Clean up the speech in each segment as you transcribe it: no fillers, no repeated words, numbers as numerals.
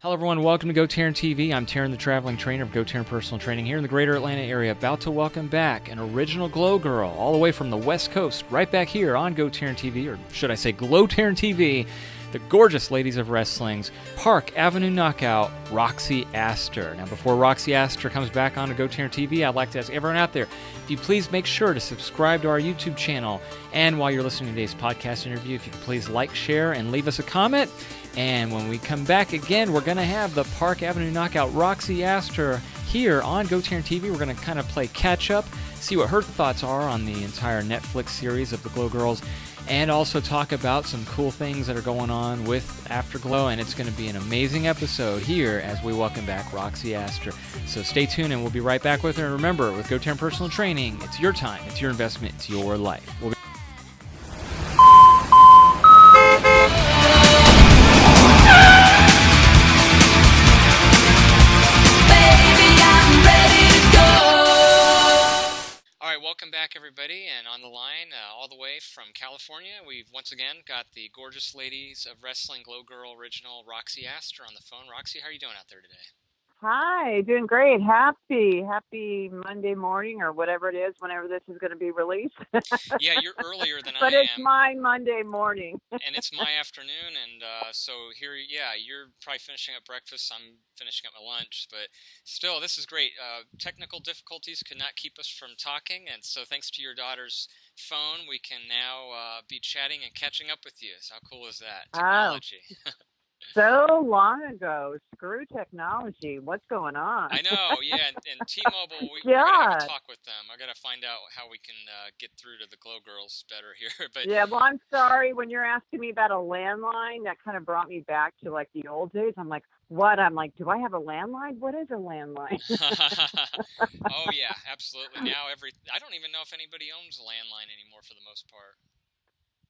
Hello everyone, welcome to GoTarryn TV. I'm Taryn, the traveling trainer of GoTarryn Personal Training here in the greater Atlanta area, about to welcome back an original Glow Girl all the way from the West Coast, right back here on GoTarryn TV, or should I say GlowTarryn TV, the gorgeous ladies of wrestling's Park Avenue Knockout, Roxy Astor. Now before Roxy Astor comes back on to GoTarryn TV, I'd like to ask everyone out there, if you please make sure to subscribe to our YouTube channel, and while you're listening to today's podcast interview, if you could please like, share, and leave us a comment. And when we come back again, we're going to have the Park Avenue Knockout Roxy Astor here on GoTarryn TV. We're going to kind of play catch-up, see what her thoughts are on the entire Netflix series of the Glow Girls, and also talk about some cool things that are going on with Afterglow. And it's going to be an amazing episode here as we welcome back Roxy Astor. So stay tuned, and we'll be right back with her. And remember, with GoTarryn Personal Training, it's your time, it's your investment, it's your life. We'll be Welcome back, everybody, and on the line, all the way from California, we've once again got the gorgeous ladies of wrestling Glow Girl original Roxy Astor on the phone. Roxy, how are you doing out there today? Hi, doing great. Happy Monday morning, or whatever it is, whenever this is going to be released. Yeah, you're earlier than but I am. But it's my Monday morning. And it's my afternoon, and so here, yeah, you're probably finishing up breakfast. I'm finishing up my lunch, but still, this is great. Technical difficulties could not keep us from talking, and so thanks to your daughter's phone, we can now be chatting and catching up with you. So how cool is that? Technology. Oh. So long ago. Screw technology. What's going on? I know, yeah. And T-Mobile, we're going to have a talk with them. I got to find out how we can get through to the Glow Girls better here. But yeah, well, I'm sorry. When you're asking me about a landline, that kind of brought me back to like the old days. I'm like, what? I'm like, do I have a landline? What is a landline? Oh, yeah, absolutely. Now I don't even know if anybody owns a landline anymore for the most part.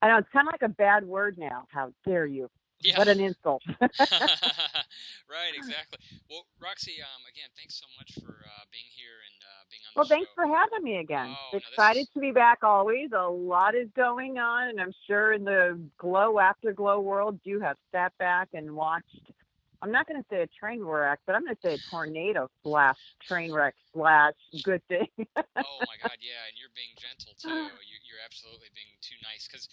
I know, it's kind of like a bad word now. How dare you? Yeah. What an insult. Right, exactly. Well, Roxy, again, thanks so much for being here and being on the show. Well, thanks for having me again. Oh, excited to be back always. A lot is going on, and I'm sure in the Afterglow world, you have sat back and watched, I'm not going to say a train wreck, but I'm going to say a tornado / train wreck / good thing. Oh, my God, yeah, and you're being gentle, too. You're absolutely being too nice, because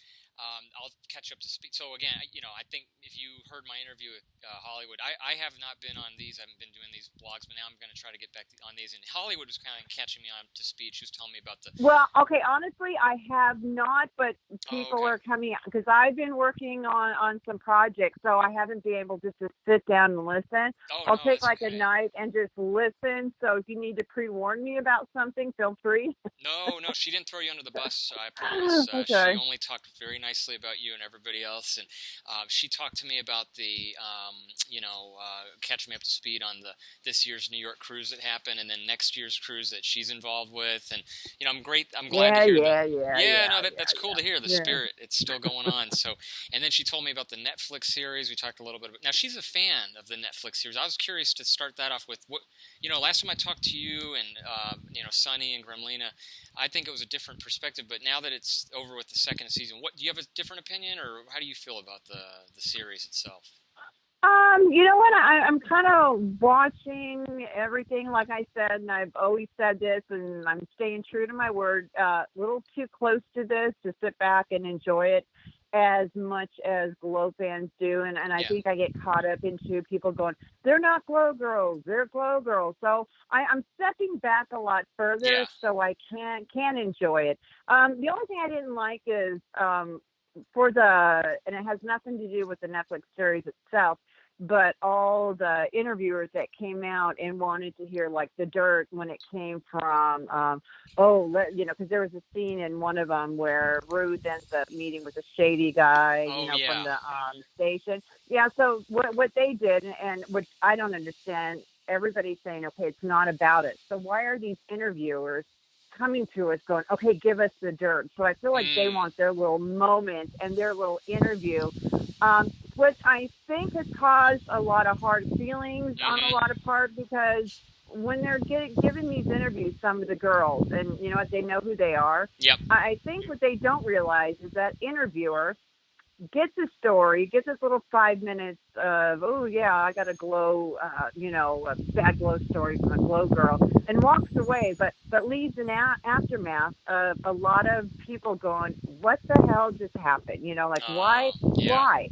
I'll catch up to speed. So again, I think if you heard my interview with Hollywood, I have not been on these. I haven't been doing these blogs, but now I'm going to try to get back on these. And Hollywood was kind of catching me on to speed. She was telling me about the. Well, okay, honestly, I have not, but people are coming out because I've been working on some projects, so I haven't been able just to sit down and listen. I'll take like a night and just listen. So if you need to pre-warn me about something, feel free. No, she didn't throw you under the bus. I promise. Okay. She only talked very nicely about you and everybody else, and she talked to me about the, catching me up to speed on this year's New York cruise that happened, and then next year's cruise that she's involved with, and I'm glad to hear. That's cool to hear the spirit. It's still going on. So, and then she told me about the Netflix series. We talked a little bit about. Now she's a fan of the Netflix series. I was curious to start that off with what last time I talked to you and Sunny and Gremlina, I think it was a different perspective, but now that it's over with the second season, do you have a different opinion, or how do you feel about the series itself? You know what? I'm kind of watching everything, like I said, and I've always said this, and I'm staying true to my word. A little too close to this to sit back and enjoy it as much as Glow fans do, and I think I get caught up into people going, they're not Glow Girls, they're Glow Girls. So I'm stepping back a lot further so I can enjoy it. The only thing I didn't like is and it has nothing to do with the Netflix series itself, but all the interviewers that came out and wanted to hear like the dirt when it came from, because there was a scene in one of them where Ruth ends up meeting with a shady guy, from the station. Yeah. So what they did, and which I don't understand, everybody's saying, okay, it's not about it. So why are these interviewers coming to us going, okay, give us the dirt? So I feel like they want their little moment and their little interview, which I think has caused a lot of hard feelings on a lot of part, because when they're giving these interviews, some of the girls, and they know who they are. Yep. I think what they don't realize is that interviewer gets a story, gets this little 5 minutes of, oh yeah, I got a glow, a bad glow story from a glow girl, and walks away, but leaves an aftermath of a lot of people going, what the hell just happened? Like Yeah. why?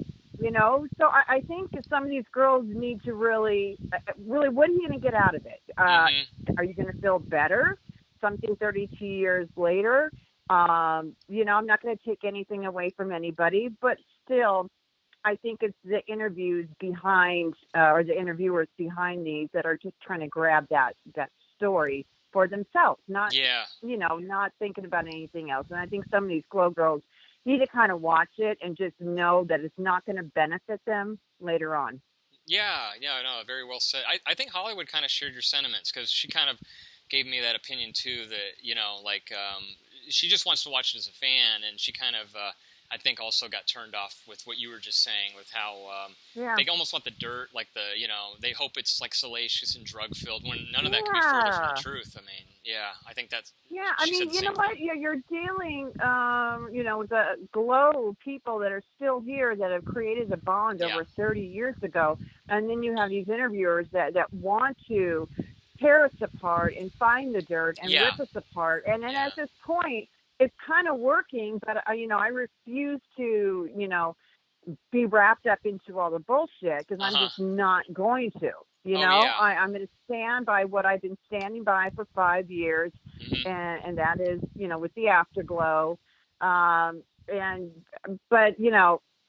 So I think that some of these girls need to really, what are you going to get out of it? Are you going to feel better? Something 32 years later? I'm not going to take anything away from anybody, but still, I think it's the interviews behind, or the interviewers behind these that are just trying to grab that story for themselves, not, not thinking about anything else. And I think some of these glow girls need to kind of watch it and just know that it's not going to benefit them later on. Yeah, no, very well said. I think Hollywood kind of shared your sentiments because she kind of gave me that opinion too. That she just wants to watch it as a fan, and she kind of I think also got turned off with what you were just saying with how they almost want the dirt, like they hope it's like salacious and drug filled when none of that can be further from the truth. I mean, I think that's you know what, you're dealing with the glow people that are still here that have created a bond over 30 years ago, and then you have these interviewers that want to tear us apart and find the dirt and rip us apart, and then at this point it's kind of working, but I refuse to be wrapped up into all the bullshit because I'm just not going to. I'm going to stand by what I've been standing by for 5 years, and that is, with the afterglow.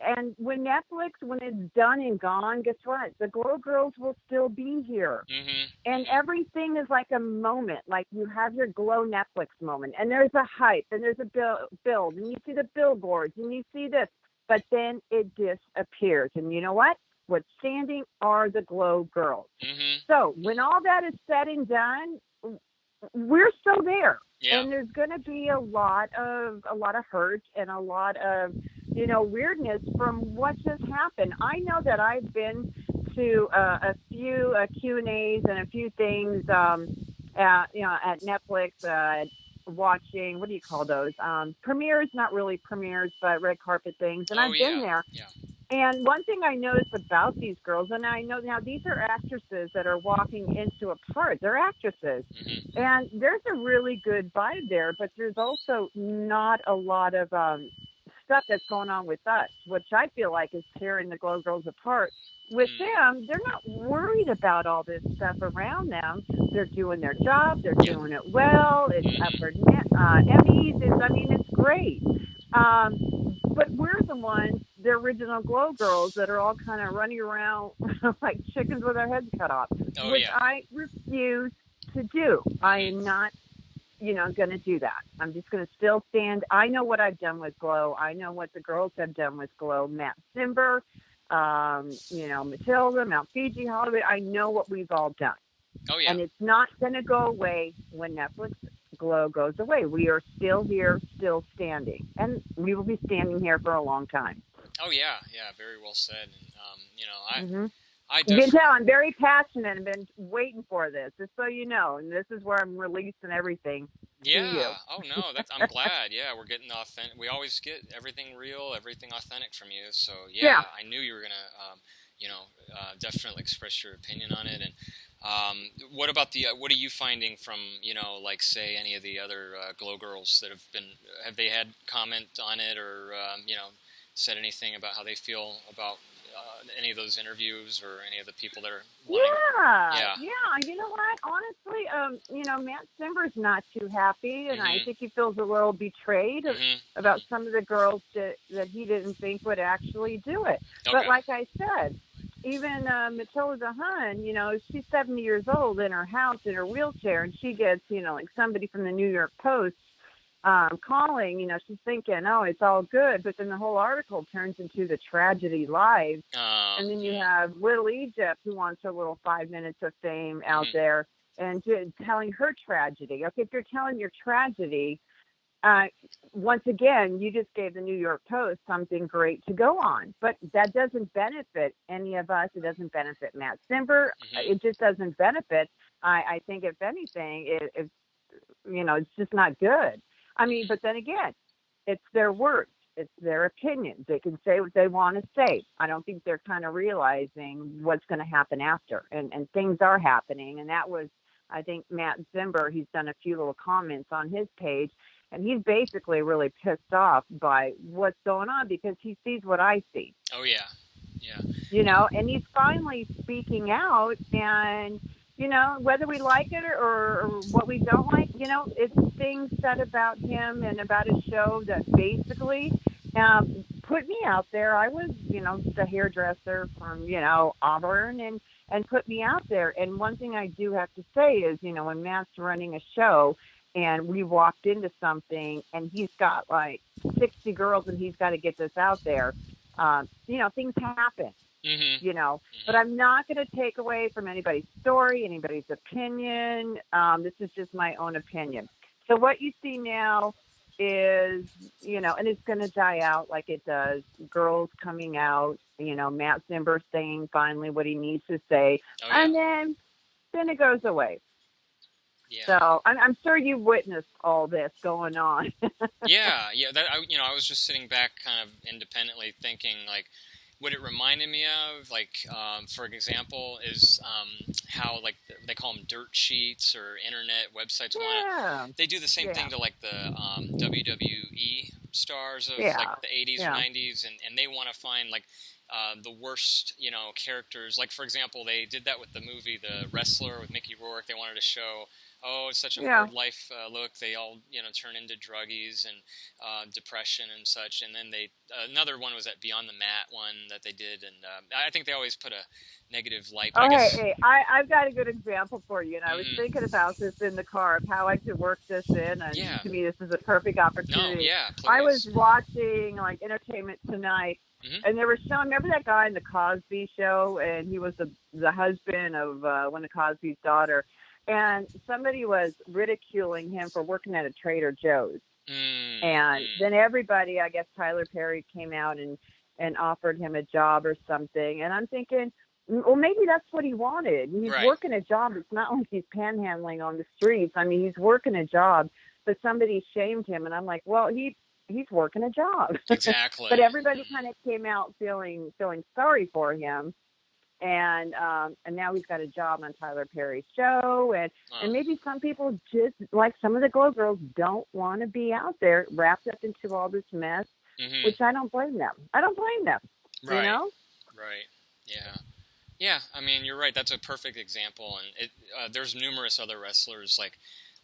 And when Netflix, when it's done and gone, guess what? The Glow Girls will still be here. And everything is like a moment. Like you have your Glow Netflix moment, and there's a hype, and there's a build, and you see the billboards, and you see this, but then it disappears. And you know what? What's standing are the Glow Girls. So when all that is said and done, we're still there. And there's going to be a lot of hurt and a lot of, weirdness from what just happened. I know that I've been to a few Q&As and a few things, at Netflix, watching, what do you call those? Premieres, not really premieres, but red carpet things. And I've been there. And one thing I noticed about these girls, and I know now these are actresses that are walking into a part. They're actresses. And there's a really good vibe there, but there's also not a lot of stuff that's going on with us, which I feel like is tearing the Glow Girls apart. With them, they're not worried about all this stuff around them. They're doing their job. They're doing it well. It's up for Emmys. It's great. But we're the ones, the original Glow Girls, that are all kind of running around like chickens with their heads cut off, which I refuse to do. I am not, going to do that. I'm just going to still stand. I know what I've done with Glow. I know what the girls have done with Glow. Matt Simber, Matilda, Mount Fiji, Hollywood. I know what we've all done. And it's not going to go away when Netflix Glow goes away. We are still here, still standing, and we will be standing here for a long time. Very well said. And you can tell I'm very passionate and been waiting for this, just so you know. And this is where I'm releasing everything. To you. Oh no, I'm glad. We're getting authentic. We always get everything real, everything authentic from you. So I knew you were gonna, definitely express your opinion on it. And what about what are you finding from, say any of the other Glow Girls that have they had comment on it or, said anything about how they feel about any of those interviews or any of the people that are wanting? You know what? Honestly, Matt Simber's not too happy, and I think he feels a little betrayed about some of the girls that he didn't think would actually do it. But like I said, even Matilda Hun, she's 70 years old in her house in her wheelchair, and she gets, like somebody from the New York Post calling, she's thinking, oh, it's all good. But then the whole article turns into the tragedy live. And then you have Little Egypt, who wants her little 5 minutes of fame out there and telling her tragedy. Okay, if you're telling your tragedy, once again, you just gave the New York Post something great to go on. But that doesn't benefit any of us. It doesn't benefit Matt Simber. It just doesn't benefit. I think, if anything, it's just not good. But then again, it's their words. it's their opinions. They can say what they want to say. I don't think they're kind of realizing what's going to happen after, and things are happening. And that was, I think, Matt Zimber. He's done a few little comments on his page, and he's basically really pissed off by what's going on because he sees what I see. Oh yeah, yeah. And he's finally speaking out, and whether we like it or what we don't like, it's things said about him and about his show that basically put me out there. I was, the hairdresser from, Auburn, and put me out there. And one thing I do have to say is, when Matt's running a show and we walked into something and he's got like 60 girls and he's got to get this out there, things happen. But I'm not going to take away from anybody's story, anybody's opinion. This is just my own opinion. So what you see now is, and it's going to die out like it does. Girls coming out, Matt Zimber saying finally what he needs to say, and then it goes away. Yeah. So I'm sure you witnessed all this going on. yeah. That I was just sitting back, kind of independently thinking, like, what it reminded me of, like, for example, is how, like, they call them dirt sheets or internet websites. Yeah. They do the same thing to, like, the WWE stars of, like, the 80s or 90s, and they want to find, like, the worst, characters. Like, for example, they did that with the movie The Wrestler with Mickey Rourke. They wanted to show, it's such a hard life look. They all, turn into druggies and depression and such. And then another one was that Beyond the Mat one that they did. And I think they always put a negative light. But hey, I've got a good example for you. And I was thinking about this in the car of how I could work this in. And to me, this is a perfect opportunity. Please. I was watching, like, Entertainment Tonight. And they were showing, remember that guy in the Cosby Show? And he was the husband of one of Cosby's daughter. And somebody was ridiculing him for working at a Trader Joe's. And then everybody, I guess Tyler Perry came out and offered him a job or something. And I'm thinking, well, maybe that's what he wanted. He's working a job. It's not like he's panhandling on the streets. I mean, he's working a job, but somebody shamed him. And I'm like, well, he's working a job. Exactly. But everybody kind of came out feeling sorry for him. And now he's got a job on Tyler Perry's show. And maybe some people just, like some of the Glow Girls, don't want to be out there wrapped up into all this mess, which I don't blame them. Right. Right. Yeah. Yeah. I mean, you're right. That's a perfect example. And there's numerous other wrestlers, like,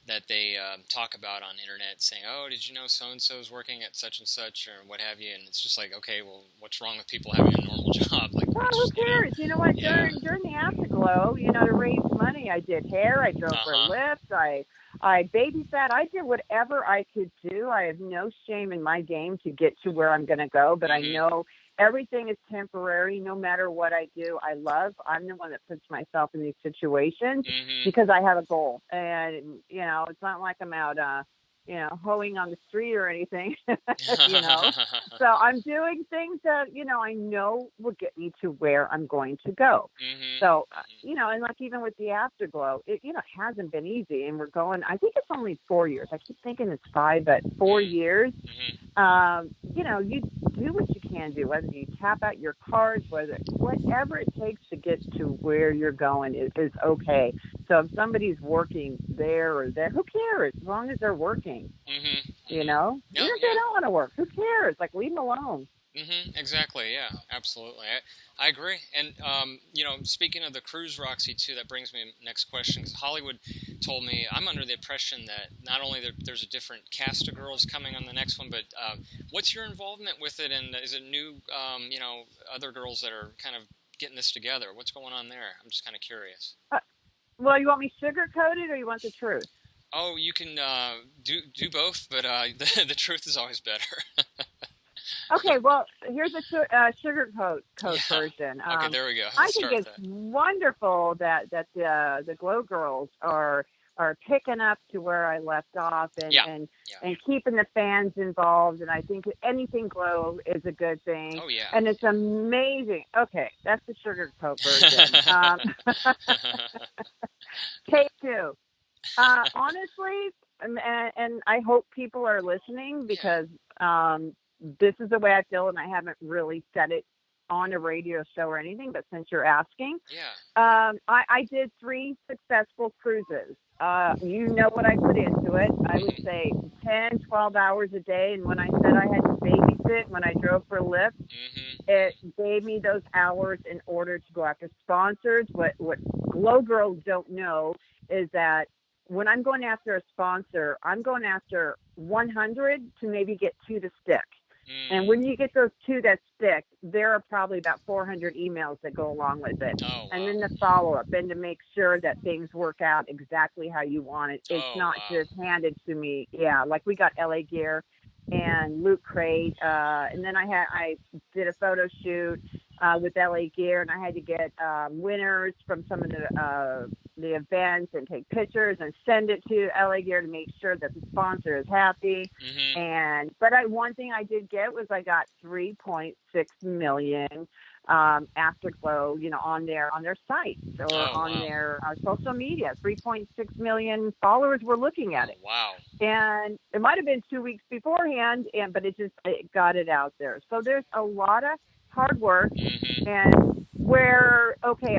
that they talk about on internet saying, did you know so-and-so is working at such and such or what have you? And it's just like, okay, well, what's wrong with people having a normal job? Like, well, who cares? You know what? During the Afterglow, to raise money, I did hair, I drove for lifts, I babysat, I did whatever I could do. I have no shame in my game to get to where I'm going to go, but I know everything is temporary. No matter what I do, I'm the one that puts myself in these situations because I have a goal. And, it's not like I'm out, hoeing on the street or anything, So I'm doing things that, I know will get me to where I'm going to go. So, and like even with the Afterglow, it, hasn't been easy. And we're going, I think it's only 4 years. I keep thinking it's 5, but 4 years. You do what you can do, whether you tap out your cards, whatever it takes to get to where you're going is okay. So if somebody's working there or there, who cares? As long as they're working, Even if they don't want to work, who cares? Like, leave them alone. Exactly. Yeah, absolutely. I agree. And, speaking of the cruise, Roxy, too, that brings me to the next question. Because Hollywood told me, I'm under the impression that not only there's a different cast of girls coming on the next one, but what's your involvement with it? And is it new, other girls that are kind of getting this together? What's going on there? I'm just kind of curious. Well, you want me sugar-coated or you want the truth? Oh, you can do both, but the truth is always better. Okay, well, here's a sugar-coat version. Okay, there we go. I think it's wonderful that the Glow Girls are picking up to where I left off and keeping the fans involved. And I think anything Glow is a good thing. Oh, yeah. And it's amazing. Okay, that's the sugar-coat version. Take 2. Honestly, and I hope people are listening because this is the way I feel, and I haven't really said it on a radio show or anything, but since you're asking, Yeah. I did 3 successful cruises. You know what I put into it. I would say 10, 12 hours a day. And when I said I had to babysit when I drove for Lyft, it gave me those hours in order to go after sponsors. What Glow Girls don't know is that when I'm going after a sponsor, I'm going after 100 to maybe get 2 to stick. And when you get those 2 that stick, there are probably about 400 emails that go along with it. Oh, wow. And then the follow-up, and to make sure that things work out exactly how you want it. It's not just handed to me. Yeah, like we got LA Gear and Loot Crate. And then I did a photo shoot with LA Gear, and I had to get winners from some of the events and take pictures and send it to LA Gear to make sure that the sponsor is happy. But one thing I did get was I got 3.6 million Afterglow, on their site or on their social media. 3.6 million followers were looking at it. Wow. And it might have been 2 weeks beforehand, but it got it out there. So there's a lot of hard work. And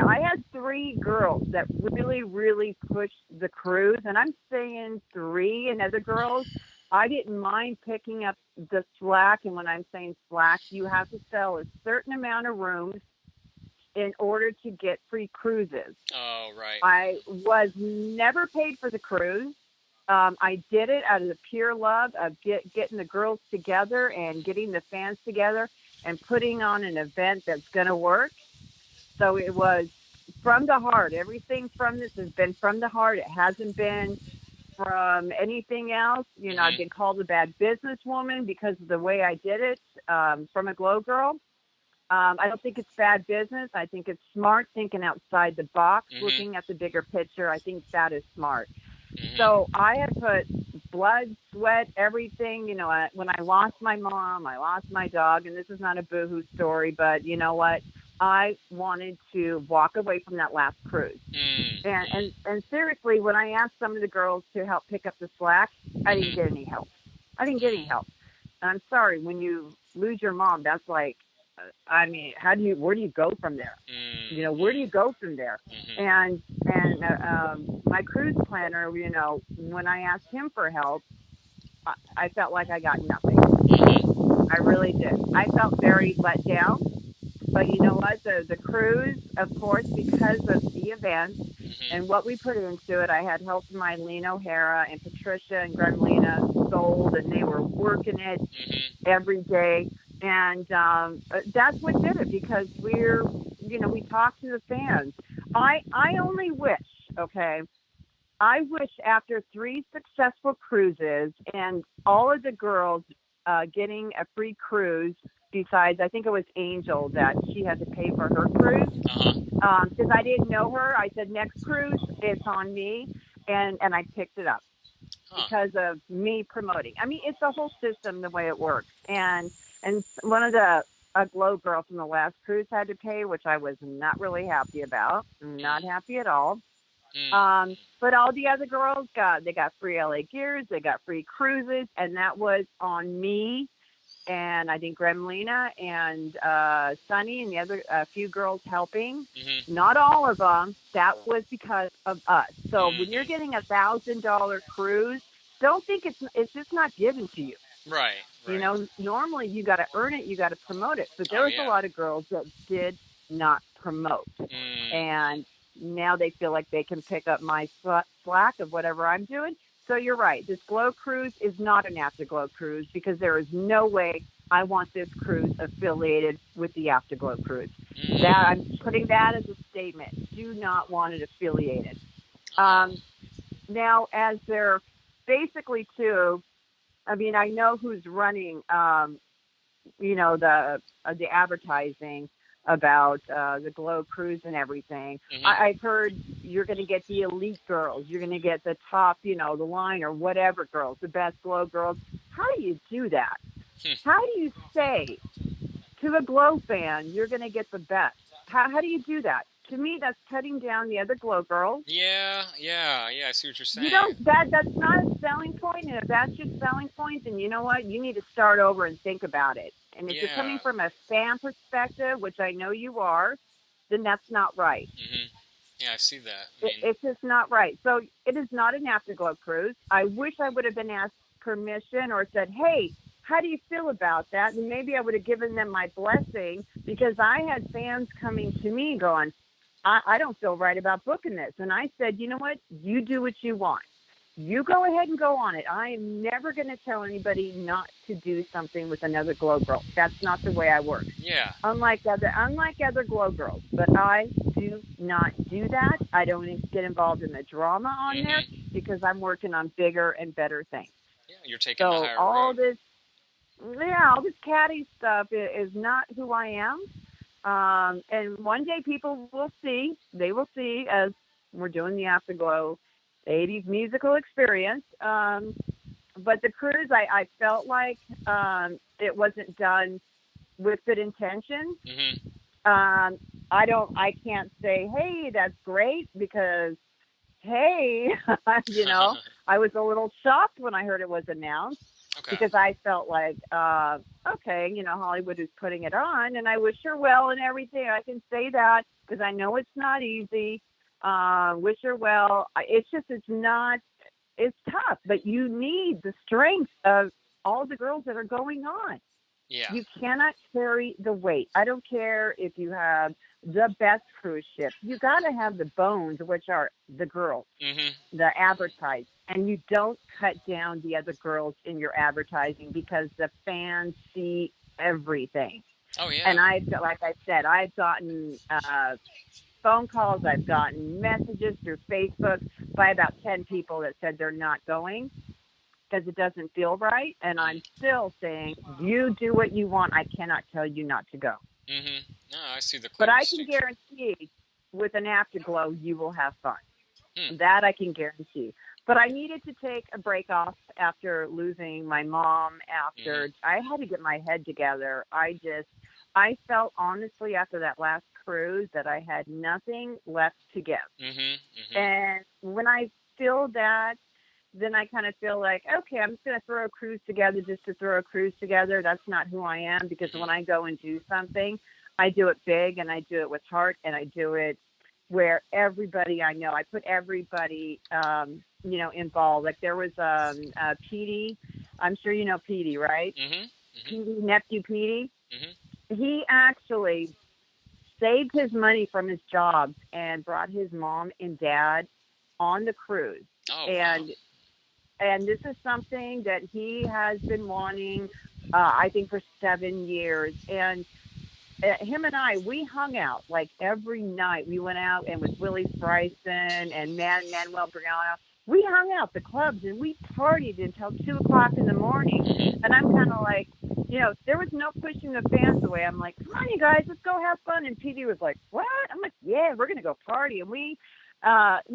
I had 3 girls that really, really pushed the cruise, and I'm saying 3, and other girls, I didn't mind picking up the slack. And when I'm saying slack, you have to sell a certain amount of rooms in order to get free cruises. Oh, right. I was never paid for the cruise. I did it out of the pure love of getting the girls together and getting the fans together and putting on an event that's going to work. So it was from the heart. Everything from this has been from the heart. It hasn't been from anything else. I've been called a bad businesswoman because of the way I did it from a Glow Girl. I don't think it's bad business. I think it's smart thinking outside the box, looking at the bigger picture. I think that is smart. So I had put blood, sweat, everything. When I lost my mom, I lost my dog, and this is not a boohoo story, but you know what? I wanted to walk away from that last cruise. And seriously, when I asked some of the girls to help pick up the slack, I didn't get any help. And I'm sorry, when you lose your mom, that's like, where do you go from there? Where do you go from there? And my cruise planner, when I asked him for help, I felt like I got nothing. I really did. I felt very let down. But you know what? The cruise, of course, because of the event and what we put into it, I had help from Eileen O'Hara and Patricia and Gremlina sold, and they were working it every day. And that's what did it, because we talk to the fans. I only wish, I wish after 3 successful cruises and all of the girls getting a free cruise, besides, I think it was Angel that she had to pay for her cruise. Because I didn't know her. I said, next cruise, it's on me. And I picked it up because of me promoting. It's the whole system, the way it works. And one of the Glow Girl from the last cruise had to pay, which I was not really happy about. Not happy at all. But all the other girls got free LA Gears, they got free cruises, and that was on me. And I think Gremlina and Sunny and the other few girls helping. Not all of them. That was because of us. So when you're getting $1,000 cruise, don't think it's just not given to you. Right. Normally you got to earn it, you got to promote it. But there was a lot of girls that did not promote, and now they feel like they can pick up my slack of whatever I'm doing. So you're right. This Glow Cruise is not an Afterglow cruise, because there is no way I want this cruise affiliated with the Afterglow cruise. That I'm putting that as a statement. Do not want it affiliated. Now, as they're basically too, I know who's running, the advertising about the Glow Cruise and everything. I've heard you're going to get the elite girls. You're going to get the top, the line or whatever girls, the best Glow girls. How do you do that? How do you say to a Glow fan, you're going to get the best? How do you do that? to me, that's cutting down the other glow girls. Yeah, I see what you're saying. You don't, that's not a selling point, and if that's your selling point, then you know what? You need to start over and think about it. And if you're coming from a fan perspective, which I know you are, then that's not right. Yeah, I see that. It's just not right. So it is not an Afterglow cruise. I wish I would have been asked permission or said, hey, how do you feel about that? And maybe I would have given them my blessing, because I had fans coming to me going, I don't feel right about booking this. And I said, you know what? You do what you want. You go ahead and go on it. I am never going to tell anybody not to do something with another glow girl. That's not the way I work. Yeah. Unlike other glow girls. But I do not do that. I don't get involved in the drama on there, because I'm working on bigger and better things. Yeah, you're taking the higher all road. all this catty stuff is not who I am. And one day people will see. They will see, as we're doing the Afterglow 80s musical experience. But the cruise, I felt like it wasn't done with good intentions. I can't say, hey, that's great, because, hey, I was a little shocked when I heard it was announced. Okay. Because I felt like, okay, Hollywood is putting it on, and I wish her well and everything. I can say that because I know it's not easy. Wish her well. It's tough, but you need the strength of all the girls that are going on. Yeah. You cannot carry the weight. I don't care if you have the best cruise ship. You got to have the bones, which are the girls, the advertised. And you don't cut down the other girls in your advertising, because the fans see everything. Oh, yeah. And like I said, I've gotten phone calls. I've gotten messages through Facebook by about 10 people that said they're not going because it doesn't feel right. And I'm still saying, you do what you want. I cannot tell you not to go. No, I see the clear But I can distinction. guarantee with an Afterglow, you will have fun. That I can guarantee. But I needed to take a break off after losing my mom. I had to get my head together. I felt honestly after that last cruise that I had nothing left to give. And when I feel that, then I kind of feel like, okay, I'm just going to throw a cruise together just to throw a cruise together. That's not who I am, because when I go and do something, I do it big, and I do it with heart, and I do it where everybody I know, I put everybody, involved. Like there was Petey. I'm sure you know Petey, right? Petey, nephew Petey. He actually saved his money from his job and brought his mom and dad on the cruise. And this is something that he has been wanting, I think, for 7 years. And him and we hung out like every night. We went out, and with Willie Bryson and Manuel Briano, we hung out the clubs, and we partied until 2:00 in the morning. And I'm kind of like, there was no pushing the fans away. I'm like, come on, you guys, let's go have fun. And PD was like, what? I'm like, yeah, we're gonna go party. And we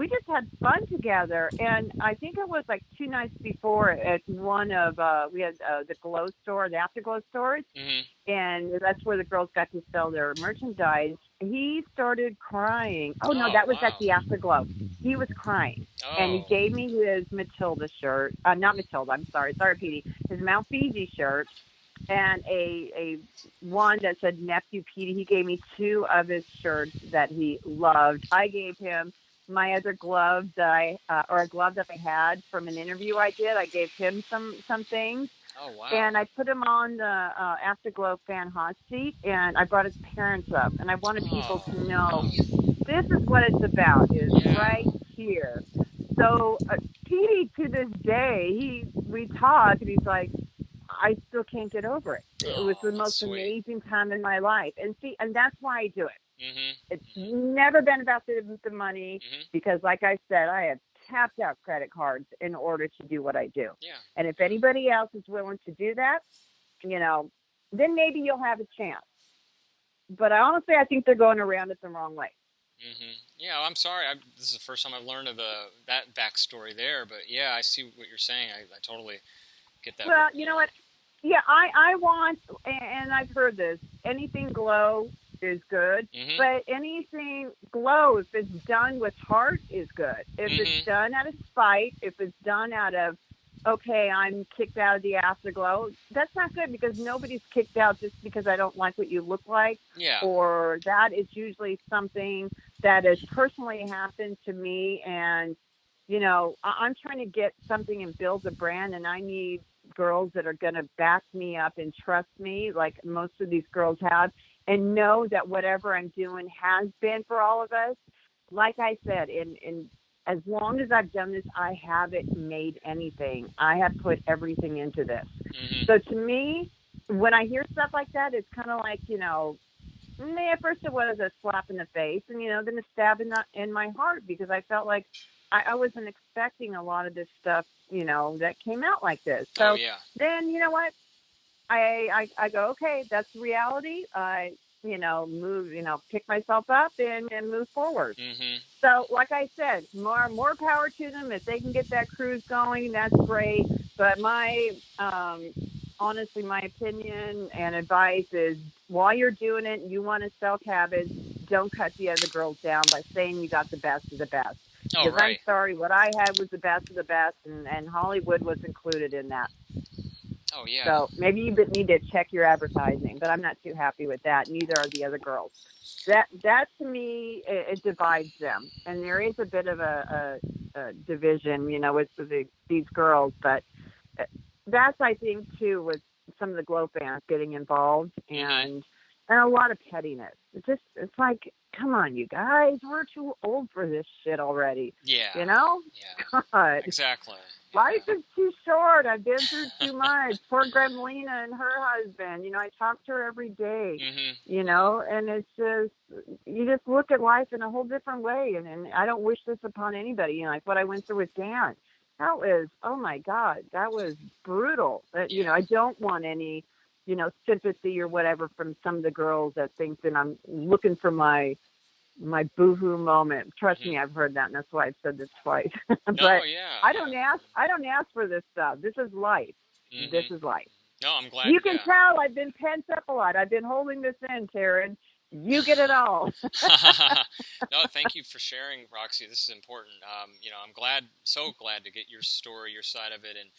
just had fun together. And I think it was like 2 nights before at one of we had the Glow store, the Afterglow stores, and that's where the girls got to sell their merchandise. He started crying. Oh no, that was at the Afterglow. He was crying, and he gave me his Matilda shirt. Not Matilda. I'm sorry, Petey. His Mount Fiji shirt. And a one that said nephew Petey. He gave me 2 of his shirts that he loved. I gave him my other glove that a glove that I had from an interview I did. I gave him some things. Oh, wow. And I put him on the Afterglow fan hot seat, and I brought his parents up. And I wanted people to know this is what it's about, is right here. So Petey, to this day, we talk, and he's like, I still can't get over it. It was the most amazing time in my life. And that's why I do it. It's never been about the money, because like I said, I have tapped out credit cards in order to do what I do. And if anybody else is willing to do that, then maybe you'll have a chance. But honestly, I think they're going around it the wrong way. Yeah, well, I'm sorry. This is the first time I've learned of that backstory there. But yeah, I see what you're saying. I totally get that. Well, you know what? Yeah, I want, and I've heard this, anything glow is good. Mm-hmm. But anything glow, if it's done with heart, is good. If it's done out of spite, if it's done out of, okay, I'm kicked out of the afterglow, that's not good, because nobody's kicked out just because I don't like what you look like. Yeah. Or that is usually something that has personally happened to me. And, I'm trying to get something and build a brand, and I need girls that are going to back me up and trust me, like most of these girls have, and know that whatever I'm doing has been for all of us. Like I said, in as long as I've done this, I haven't made anything. I have put everything into this. Mm-hmm. So to me, when I hear stuff like that, it's kind of like, at first it was a slap in the face, and, then a stab in my heart, because I felt like I wasn't expecting a lot of this stuff, that came out like this. Oh So yeah. then, you know what? I go, okay, that's reality. I, move, pick myself up and move forward. Mm-hmm. So, like I said, more power to them. If they can get that cruise going, that's great. But honestly, my opinion and advice is, while you're doing it, you want to sell cabbage, don't cut the other girls down by saying you got the best of the best. Oh, Because I'm right. sorry, what I had was the best of the best, and Hollywood was included in that. Oh, yeah. So maybe you need to check your advertising, but I'm not too happy with that. Neither are the other girls. That to me, it divides them, and there is a bit of a division, with these girls. But that's, I think, too, with some of the glow fans getting involved, Mm-hmm. and a lot of pettiness. It's like, come on, you guys, we're too old for this shit already. Yeah. Yeah. God. Exactly. Life is too short. I've been through too much. Poor Gremlina and her husband. I talk to her every day. Mm-hmm. And it's just, you just look at life in a whole different way. And I don't wish this upon anybody. Like what I went through with Dan. That was, oh my God, that was brutal. Yeah. I don't want any, sympathy or whatever from some of the girls that think that I'm looking for my boohoo moment. Trust Mm-hmm. me, I've heard that, and that's why I've said this twice. No, But yeah. I don't ask for this stuff. This is life. This Mm-hmm. is life. No, I'm glad. You can Yeah. tell I've been pent up a lot. I've been holding this in, Taryn. You get it all. No, thank you for sharing, Roxy. This is important. I'm so glad to get your story, your side of it, and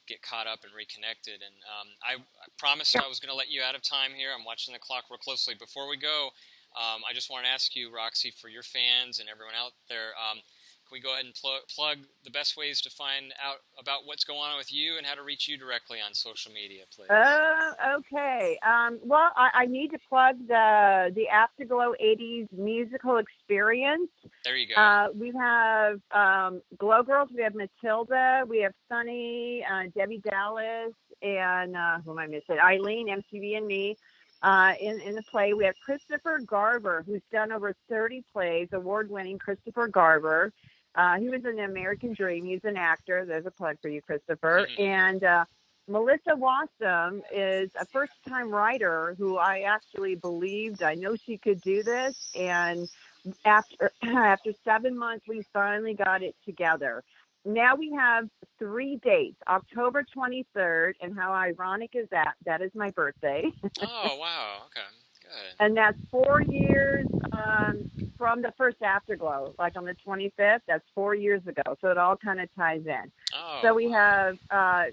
get caught up and reconnected. And I promised I was going to let you out of time here. I'm watching the clock real closely. Before we go, I just want to ask you, Roxy, for your fans and everyone out there, can we go ahead and plug the best ways to find out about what's going on with you and how to reach you directly on social media, please? Okay. Well, I need to plug the Afterglow 80s musical experience. There you go. We have Glow Girls. We have Matilda. We have Sunny, Debbie Dallas, and who am I missing? Eileen, MTV, and me. In the play, we have Christopher Garver, who's done over 30 plays, award-winning Christopher Garver. He was in The American Dream. He's an actor. There's a plug for you, Christopher. And Melissa Wassam is a first-time writer who I actually believed I know she could do this. And after 7 months, we finally got it together. Now we have 3 dates. October 23rd, and how ironic is that? That is my birthday. Oh, wow. Okay, good. And that's 4 years from the first Afterglow, like on the 25th. That's 4 years ago. So it all kind of ties in. Oh, So we wow. have,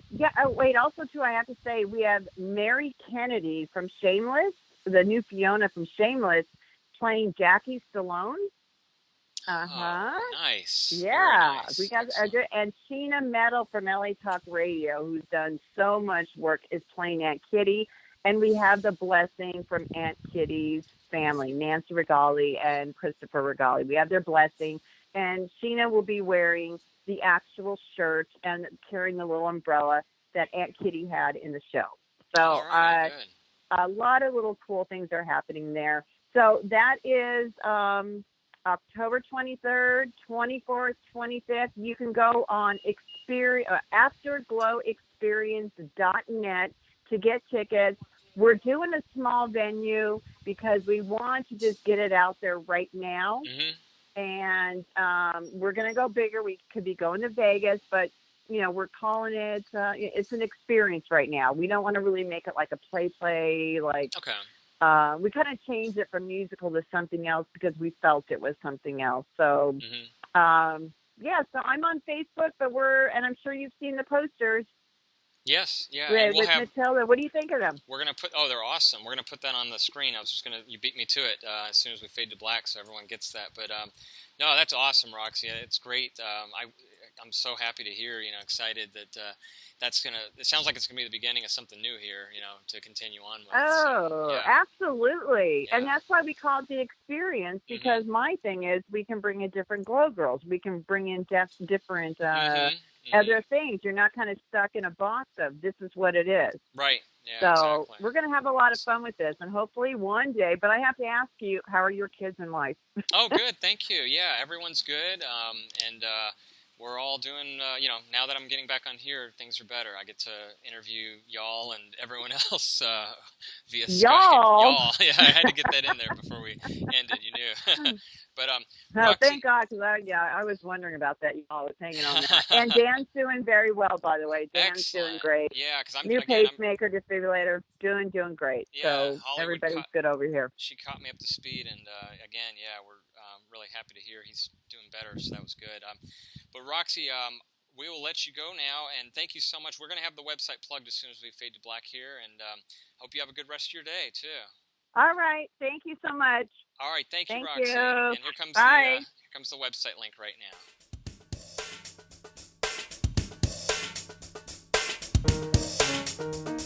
also, too, I have to say, we have Mary Kennedy from Shameless, the new Fiona from Shameless, playing Jackie Stallone. Oh, nice. Yeah, Nice. we got and Sheena Metal from LA Talk Radio, who's done so much work, is playing Aunt Kitty, and we have the blessing from Aunt Kitty's family, Nancy Regali and Christopher Regali. We have their blessing, and Sheena will be wearing the actual shirt and carrying the little umbrella that Aunt Kitty had in the show. So All right, good. a lot of little cool things are happening there. So that is October 23rd, 24th, 25th. You can go on afterglowexperience.net to get tickets. We're doing a small venue because we want to just get it out there right now. Mm-hmm. And we're going to go bigger. We could be going to Vegas, but we're calling it's an experience right now. We don't want to really make it like a play, like, Okay. we kind of changed it from musical to something else because we felt it was something else. So, yeah, so I'm on Facebook, and I'm sure you've seen the posters. Yes, yeah, and we'll with have Matilda. What do you think of them? We're gonna put. Oh, they're awesome. We're gonna put that on the screen. You beat me to it as soon as we fade to black, so everyone gets that. But no, that's awesome, Roxy. It's great. I'm so happy to hear. Excited that that's gonna. It sounds like it's gonna be the beginning of something new here. To continue on with. Oh, so, yeah. absolutely. Yeah. And that's why we call it the experience, because my thing is we can bring in different glow girls. We can bring in different other things. You're not kind of stuck in a box of this is what it is. Right. Yeah, so exactly. we're going to have a lot of fun with this, and hopefully one day, but I have to ask you, how are your kids in life? Oh, good. Thank you. Yeah, everyone's good. And we're all doing, now that I'm getting back on here, things are better. I get to interview y'all and everyone else via Skype. Y'all. Yeah, I had to get that in there before we ended, But no, Roxy, thank God, because I was wondering about that. Y'all was hanging on that. And Dan's doing very well, by the way. Dan's doing great. Yeah, because new pacemaker, defibrillator, doing great. Yeah, so everybody's good over here. She caught me up to speed, and again, yeah, we're really happy to hear he's doing better. So that was good. But Roxy, we will let you go now, and thank you so much. We're going to have the website plugged as soon as we fade to black here, and hope you have a good rest of your day too. All right, thank you so much. All right, thank you, Roxy. You. And here comes the website link right now.